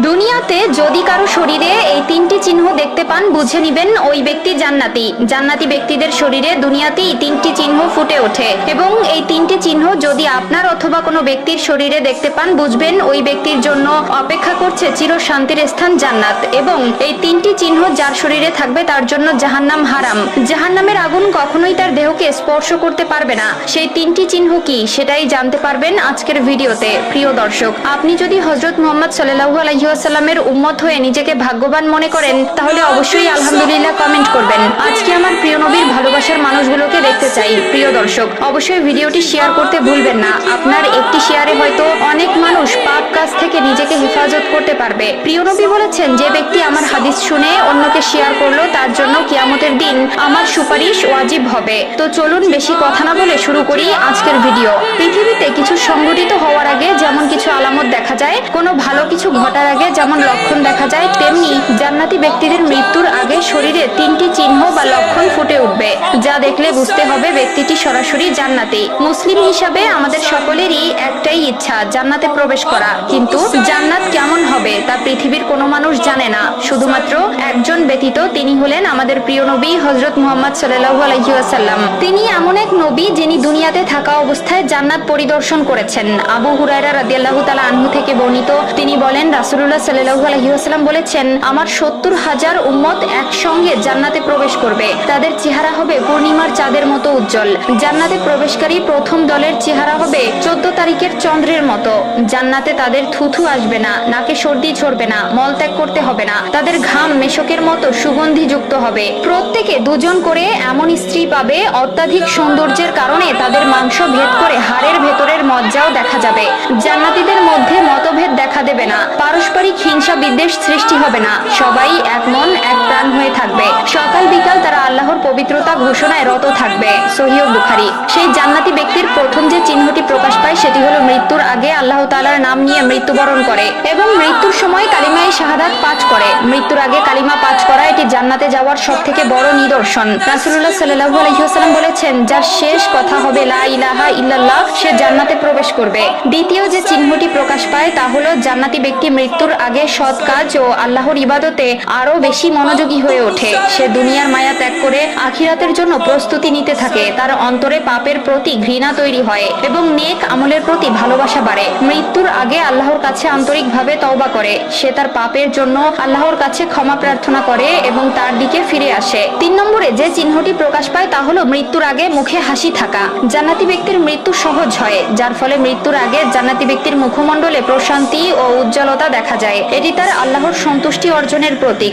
দুনিয়াতে যদি কারো শরীরে এই তিনটি চিহ্ন দেখতে পান বুঝে নিবেন ওই ব্যক্তি জান্নাতি। জান্নাতি ব্যক্তিদের শরীরে দুনিয়াতে এই তিনটি চিহ্ন ফুটে ওঠে এবং এই তিনটি চিহ্ন যদি আপনার অথবা কোনো ব্যক্তির শরীরে দেখতে পান বুঝবেন ওই ব্যক্তির জন্য অপেক্ষা করছে চির শান্তির স্থান জান্নাত। এবং এই তিনটি চিহ্ন যার শরীরে থাকবে তার জন্য জাহান্নাম হারাম। জাহান্নামের আগুন কখনোই তার দেহকে স্পর্শ করতে পারবে না। সেই তিনটি চিহ্ন কি সেটাই জানতে পারবেন আজকের ভিডিওতে। প্রিয় দর্শক, আপনি যদি হযরত মুহাম্মদ সাল্লাল্লাহু আলাইহি ওয়াসাল্লামের উম্মত হয়ে নিজেকে ভাগ্যবান মনে করেন তাহলে অবশ্যই আলহামদুলিল্লাহ কমেন্ট করবেন। আজকে আমার প্রিয় নবীর ভালোবাসার মানুষগুলোকে দেখতে চাই। প্রিয় দর্শক, অবশ্যই ভিডিওটি শেয়ার করতে ভুলবেন না। আপনার একটি শেয়ারে হয়তো অনেক মানুষ পাপ কাজ থেকে নিজেকে হেফাজত করতে পারবে। প্রিয় নবী বলেছেন, যে ব্যক্তি আমার হাদিস শুনে অন্যকে শেয়ার করলো তার জন্য কিয়ামতের দিন আমার সুপারিশ ওয়াজিব হবে। তো চলুন বেশি কথা না বলে শুরু করি আজকের ভিডিও। পৃথিবীতে কিছু সংঘটিত হওয়ার আগে যেমন কিছু আলামত দেখা যায়, কোনো ভালো কিছু ঘটার আগে যেমন লক্ষণ দেখা যায়, তেমনি জান্নাতি ব্যক্তিদের মৃত্যুর আগে শরীরে তিনটি চিহ্ন বা লক্ষণ ফুটে উঠবে, যা দেখলে বুঝতে হবে ব্যক্তিটি সরাসরি জান্নাতি। মুসলিম হিসাবে আমাদের সকলেরই একটাই ইচ্ছা, জান্নাতে প্রবেশ করা। কিন্তু জান্নাত কেমন হবে তা পৃথিবীর কোনো মানুষ জানে না, শুধুমাত্র একজন ব্যতীত, তিনি হলেন আমাদের প্রিয় নবী হযরত মুহাম্মদ সাল্লাল্লাহু আলাইহি ওয়াসাল্লাম। তিনি এমন এক নবী যিনি দুনিয়াতে থাকা অবস্থায় জান্নাত পরিদর্শন করেছেন। আবু হুরায়রা রাদিয়াল্লাহু তাআলা আনহু থেকে বর্ণিত, তিনি বলেন, রাসূলুল্লাহ সাল্লাল্লাহু আলাইহি ওয়াসাল্লাম বলেছেন, আমার 70,000 উম্মত একসঙ্গে জান্নাতে প্রবেশ করবে। তাদের চেহারা হবে পূর্ণিমার চাঁদের মতো উজ্জ্বল। জান্নাতে প্রবেশকারী প্রথম দলের চেহারা হবে 14 তারিখের চন্দ্রের মতো। জান্নাতে তাদের থুথু আসবে না, নাকে সর্দি ঝরবে না, মলত্যাগ করতে হবে না। তাদের ঘাম মেশকের মতো সুগন্ধিযুক্ত হবে। প্রত্যেকে দুজন করে এমন স্ত্রী পাবে, অত্যাধিক সৌন্দর্যের কারণে তাদের মাংস ভেদ করে হাড়ের ভেতরের মজ্জাও দেখা যাবে। জান্নাতীদের মধ্যে মতভেদ দেখা দেবে না, পারস্পরিক হিংসা বিদ্বেষ সৃষ্টি হবে না। সবাই এক মন এক প্রাণ হয়ে থাকবে। সকাল বিকাল তারা আল্লাহর পবিত্রতা ঘোষণায় রত থাকবে। সহিহ বুখারী। সেই জান্নাতি ব্যক্তির প্রথম যে চিহ্নটি প্রকাশ পায় সেটি হলো মৃত্যুর আগে আল্লাহ তাআলার নাম নিয়ে মৃত্যুবরণ করে এবং মৃত্যুর সময় কালিমায়ে শাহাদাত পাঠ করে। মৃত্যুর আগে কালিমা পাঠ করা এটি জান্নাতে যাওয়ার সবথেকে বড় নিদর্শন। রাসূলুল্লাহ সাল্লাল্লাহু আলাইহি ওয়াসাল্লাম বলেছেন, যার শেষ কথা হবে লা ইলাহা ইল্লাল্লাহ, সে জান্নাতে প্রবেশ করবে। দ্বিতীয় যে চিহ্নটি প্রকাশ পায় তা হলো জান্নাতি ব্যক্তি মৃত্যুর আগে সৎ কাজ ও আল্লাহর ইবাদতে আরো বেশি মনোযোগী হয়ে ওঠে। সে দুনিয়ার মায়া ত্যাগ করে আখিরাতের জন্য প্রস্তুতি নিতে থাকে। তার অন্তরে পাপের প্রতি ঘৃণা তৈরি হয় এবং নেক আমলের প্রতি ভালোবাসা বাড়ে। মৃত্যুর আগে আল্লাহর কাছে আন্তরিকভাবে তওবা করে। সে তার পাপের জন্য আল্লাহর কাছে ক্ষমা প্রার্থনা করে এবং তার দিকে ফিরে আসে। 3 নম্বরে যে চিহ্নটি প্রকাশ পায় তা হলো মৃত্যুর আগে মুখে হাসি থাকা। জান্নাতি ব্যক্তির মৃত্যু সহজ হয়, যার ফলে মৃত্যুর আগে জান্নাতি ব্যক্তির মুখমণ্ডলে প্রশান্তি ও উজ্জ্বলতা দেখা যায়। এটি তার আল্লাহর সন্তুষ্টি অর্জনের প্রতীক।